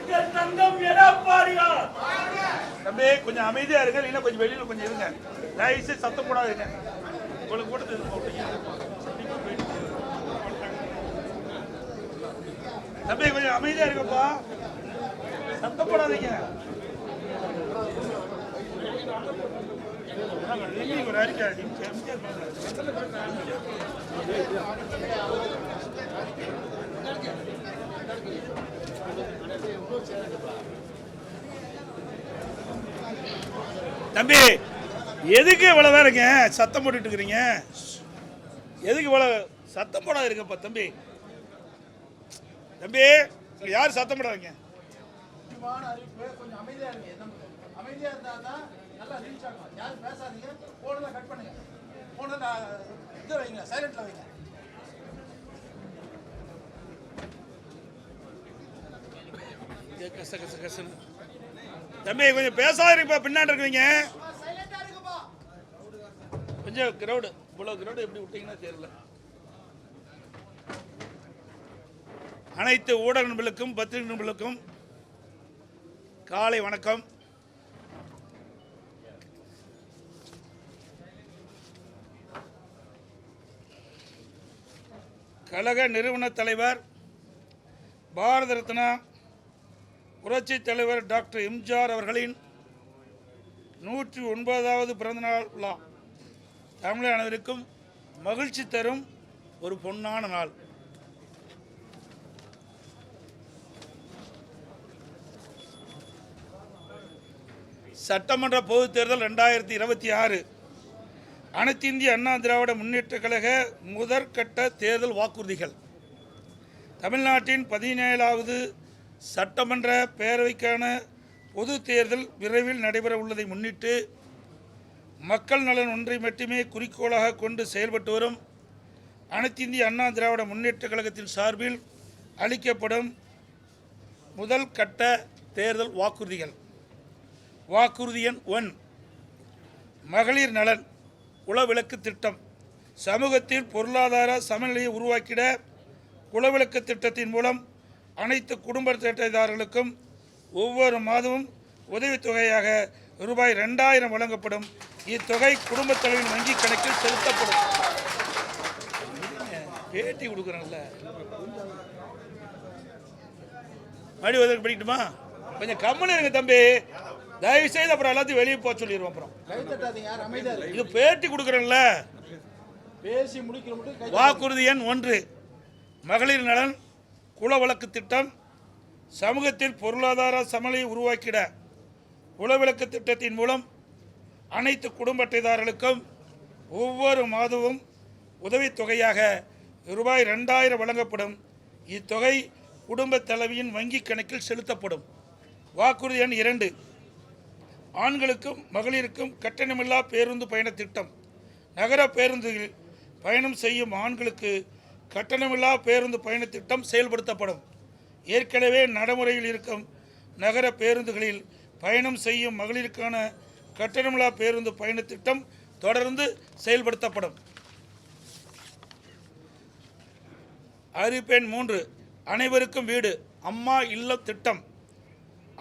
எங்கள் தங்கம் எடப்பாடியார். தம்பி கொஞ்சம் அமைதியா இருங்க, இல்லைன்னா கொஞ்சம் வெளியில கொஞ்சம் இருங்க. தயவுசெய்து சத்தம் போடாதீங்க. உங்களுக்கு கூட தம்பி கொஞ்சம் அமைதியா இருக்கப்பா, சத்தம் போடாதீங்க. ஒரு அறிக்கை தம்பி, எதுக்கு இவ்வளவு வேறங்க சத்தம் போட்டுட்டு இருக்கிறீங்க? எதுக்கு இவ்வளவு சத்தம் போடாது இருக்கப்பா தம்பி? தம்பி யார் சத்தம் போடாதீங்க. கொஞ்சம் அமைதியா இருங்க. அமைதியா இருந்தாதான் நல்லா ரீச் ஆகும். யாரும் பேசாதீங்க. போன்ல கட் பண்ணுங்க. போன்ல இது வைங்க, சைலண்ட்ல வைங்க. கச கச கச. தம்பி கொஞ்சம் பேசாதீங்கப்பா, பின்னாடி இருக்கிறீங்க. கொஞ்சம் கிரௌடு, இவ்வளவு கிரௌடு எப்படி விட்டீங்கன்னா தெரியல. அனைத்து ஊடக நண்பர்களுக்கும் பத்திரிகை நண்பர்களுக்கும் காலை வணக்கம். கழக நிறுவன தலைவர் பாரத ரத்னா புரட்சி தலைவர் டாக்டர் எம்ஜிஆர் அவர்களின் 109வது பிறந்தநாள் விழா தமிழக அனைவருக்கும் மகிழ்ச்சி தரும் ஒரு பொன்னான நாள். சட்டமன்ற பொதுத் தேர்தல் 2026 அனைத்து இந்திய அண்ணா திராவிட முன்னேற்ற கழக முதற்கட்ட தேர்தல் வாக்குறுதிகள். தமிழ்நாட்டின் 17வது சட்டமன்ற பேரவைக்கான பொது தேர்தல் விரைவில் நடைபெற உள்ளதை முன்னிட்டு மக்கள் நலன் ஒன்றை மட்டுமே குறிக்கோளாக கொண்டு செயல்பட்டு வரும் அனைத்து இந்திய அண்ணா திராவிட முன்னேற்ற கழகத்தின் சார்பில் அளிக்கப்படும் முதல் கட்ட தேர்தல் வாக்குறுதிகள். வாக்குறுதி எண் 1, மகளிர் நலன் குலவிளக்கு திட்டம். சமூகத்தில் பொருளாதார சமநிலையை உருவாக்கிட குலவிளக்கு திட்டத்தின் மூலம் அனைத்து குடும்ப அட்டைதாரர்களுக்கும் ஒவ்வொரு மாதமும் உதவித்தொகையாக ரூபாய் 2000 வழங்கப்படும். இத்தொகை குடும்பத் தலைவின் வங்கி கணக்கில் செலுத்தப்படும். பேட்டி கொடுக்குறேன்ல, மறுபடி உதவி படிக்கட்டுமா? கொஞ்சம் கம்மனு இருங்க தம்பி, தயவு செய்து. அப்புறம் எல்லாத்தையும் வெளியே போக சொல்லிடுவோம். அப்புறம் இது பேட்டி கொடுக்குறேன்ல, பேசி முடிக்கிற. வாக்குறுதி எண் 1, மகளிர் நலன் குல வழக்கு திட்டம். சமூகத்தில் பொருளாதார சமநிலையை உருவாக்கிட குலவிளக்கு திட்டத்தின் மூலம் அனைத்து குடும்ப அட்டைதாரர்களுக்கும் ஒவ்வொரு மாதமும் உதவித்தொகையாக ரூபாய் 2000 வழங்கப்படும். இத்தொகை குடும்ப தலைவியின் வங்கி கணக்கில் செலுத்தப்படும். வாக்குறுதி எண் 2, ஆண்களுக்கும் மகளிருக்கும் கட்டணமில்லா பேருந்து பயண திட்டம். நகர பேருந்துகளில் பயணம் செய்யும் ஆண்களுக்கு கட்டணமில்லா பேருந்து பயண திட்டம் செயல்படுத்தப்படும். ஏற்கனவே நடைமுறையில் இருக்கும் நகர பேருந்துகளில் பயணம் செய்யும் மகளிருக்கான கட்டணமில்லா பேருந்து பயண திட்டம் தொடர்ந்து செயல்படுத்தப்படும். அறிவிப்பெண் 3, அனைவருக்கும் வீடு. அம்மா இல்லம் திட்டம்.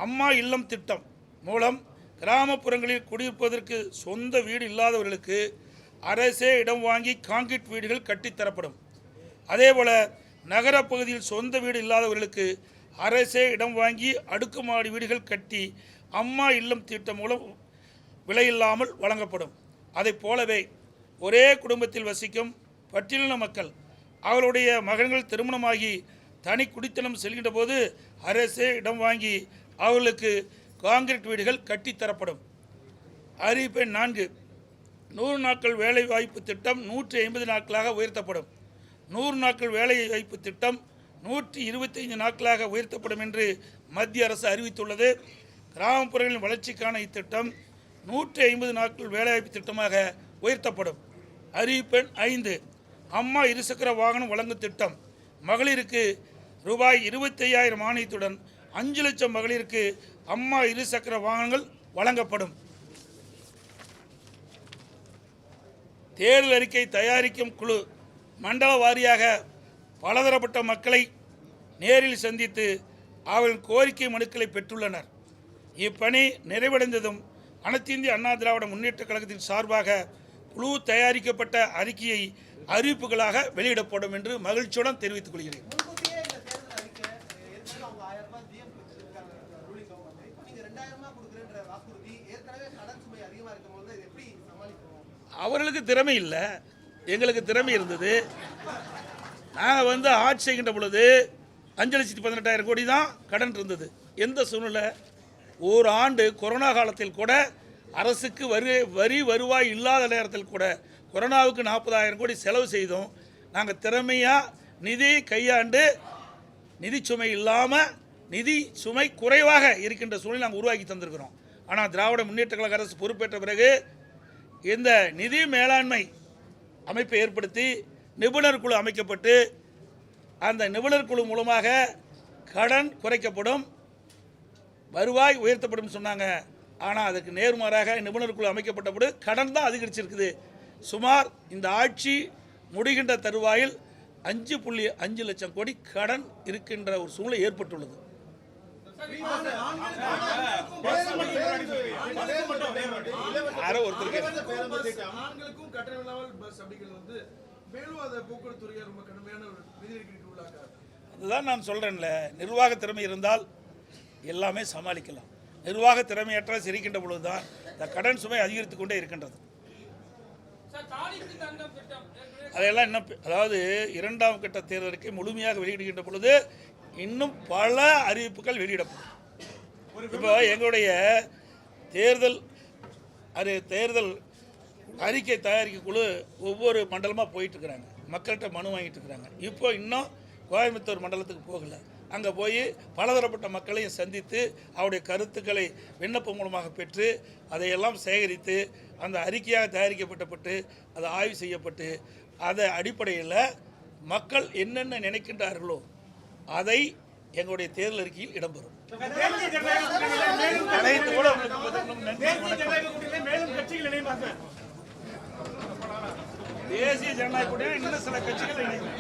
அம்மா இல்லம் திட்டம் மூலம் கிராமப்புறங்களில் குடியிருப்பதற்கு சொந்த வீடு இல்லாதவர்களுக்கு அரசே இடம் வாங்கி கான்கிரீட் வீடுகள் கட்டித்தரப்படும். அதேபோல் நகரப்பகுதியில் சொந்த வீடு இல்லாதவர்களுக்கு அரசே இடம் வாங்கி அடுக்குமாடி வீடுகள் கட்டி அம்மா இல்லம் திட்டம் மூலம் விலையில்லாமல் வழங்கப்படும். அதை போலவே ஒரே குடும்பத்தில் வசிக்கும் பட்டியலின மக்கள் அவர்களுடைய மகன்கள் திருமணமாகி தனி குடித்தனம் செல்கின்ற போது அரசே இடம் வாங்கி அவர்களுக்கு கான்கிரீட் வீடுகள் கட்டித்தரப்படும். அறிவிப்பெண் 4, 100 நாட்கள் வேலை வாய்ப்பு திட்டம் 150 நாட்களாக உயர்த்தப்படும். 100 நாட்கள் வேலை வாய்ப்பு திட்டம் 125 நாட்களாக உயர்த்தப்படும் என்று மத்திய அரசு அறிவித்துள்ளது. கிராமப்புறங்களின் வளர்ச்சிக்கான இத்திட்டம் 150 நாட்கள் வேலைவாய்ப்பு திட்டமாக உயர்த்தப்படும். அறிவிப்பெண் 5, அம்மா இருசக்கர வாகனம் வழங்கும் திட்டம். மகளிருக்கு ரூபாய் 25,000 மானியத்துடன் 5 லட்சம் மகளிருக்கு அம்மா இருசக்கர வாகனங்கள் வழங்கப்படும். தேர்தல் அறிக்கை தயாரிக்கும் குழு மண்டல வாரியாக பலதரப்பட்ட மக்களை நேரில் சந்தித்து அவர்களின் கோரிக்கை மனுக்களை பெற்றுள்ளனர். இப்பணி நிறைவடைந்ததும் அனைத்து இந்திய அண்ணா திராவிட முன்னேற்றக் கழகத்தின் சார்பாக குழு தயாரிக்கப்பட்ட அறிக்கையை அறிவிப்புகளாக வெளியிடப்படும் என்று மகிழ்ச்சியுடன் தெரிவித்துக் கொள்கிறேன். அவர்களுக்கு திறமை இல்லை, எங்களுக்கு திறமை இருந்தது. நாங்கள் ஆட்சி செய்கின்ற பொழுது 5,18,000 கோடி தான் கடன் இருந்தது. எந்த சூழ்நிலை? ஒரு ஆண்டு கொரோனா காலத்தில் கூட அரசுக்கு வரி வருவாய் இல்லாத நேரத்தில் கூட கொரோனாவுக்கு 40,000 கோடி செலவு செய்தோம். நாங்கள் திறமையாக நிதி கையாண்டு நிதி சுமை இல்லாமல் நிதி சுமை குறைவாக இருக்கின்ற சூழ்நிலை நாங்கள் உருவாக்கி தந்திருக்கிறோம். ஆனால் திராவிட முன்னேற்ற கழக அரசு பொறுப்பேற்ற பிறகு இந்த நிதி மேலாண்மை அமைப்பை ஏற்படுத்தி நிபுணர் குழு அமைக்கப்பட்டு அந்த நிபுணர் குழு மூலமாக கடன் குறைக்கப்படும், வருவாய் உயர்த்தப்படும் சொன்னாங்க. ஆனால் அதுக்கு நேர்மாறாக நிபுணர் குழு அமைக்கப்பட்டபோது கடன் தான் அதிகரிச்சிருக்குது. சுமார் இந்த ஆட்சி முடிகின்ற தருவாயில் 5.5 லட்சம் கோடி கடன் இருக்கின்ற ஒரு சூழ்நிலை ஏற்பட்டுள்ளது. அதுதான் நான் சொல்றேன்ல, நிர்வாக திறமை இருந்தால் எல்லாமே சமாளிக்கலாம். நிர்வாக திறமையற்ற சிரிக்கின்ற பொழுதுதான் இந்த கடன் சுமை அதிகரித்துக் கொண்டே இருக்கின்றது. அதையெல்லாம் இன்னும் அதாவது 2ஆம் கட்ட தேர்தலுக்கு முழுமையாக வெளியிடுகின்ற பொழுது இன்னும் பல அறிவிப்புகள் வெளியிடப்படும். இப்போ எங்களுடைய தேர்தல் அறிக்கை தயாரிக்க குழு ஒவ்வொரு மண்டலமாக போயிட்டு இருக்கிறாங்க, மக்கள்கிட்ட மனு வாங்கிட்டு இருக்கிறாங்க. இப்போ இன்னும் கோயம்புத்தூர் மண்டலத்துக்கு போகல. அங்கே போய் பலதரப்பட்ட மக்களையும் சந்தித்து அவருடைய கருத்துக்களை விண்ணப்பம் மூலமாக பெற்று அதையெல்லாம் சேகரித்து அந்த அறிக்கையாக தயாரிக்கப்பட்டு அது ஆய்வு செய்யப்பட்டு அதை அடிப்படையில் மக்கள் என்னென்ன நினைக்கின்றார்களோ அதை எங்களுடைய தேர்தல் அறிக்கையில் இடம்பெறும். தேசிய ஜனநாயக கூட்டணியில் இன்னும் சில கட்சிகள் இணையும்.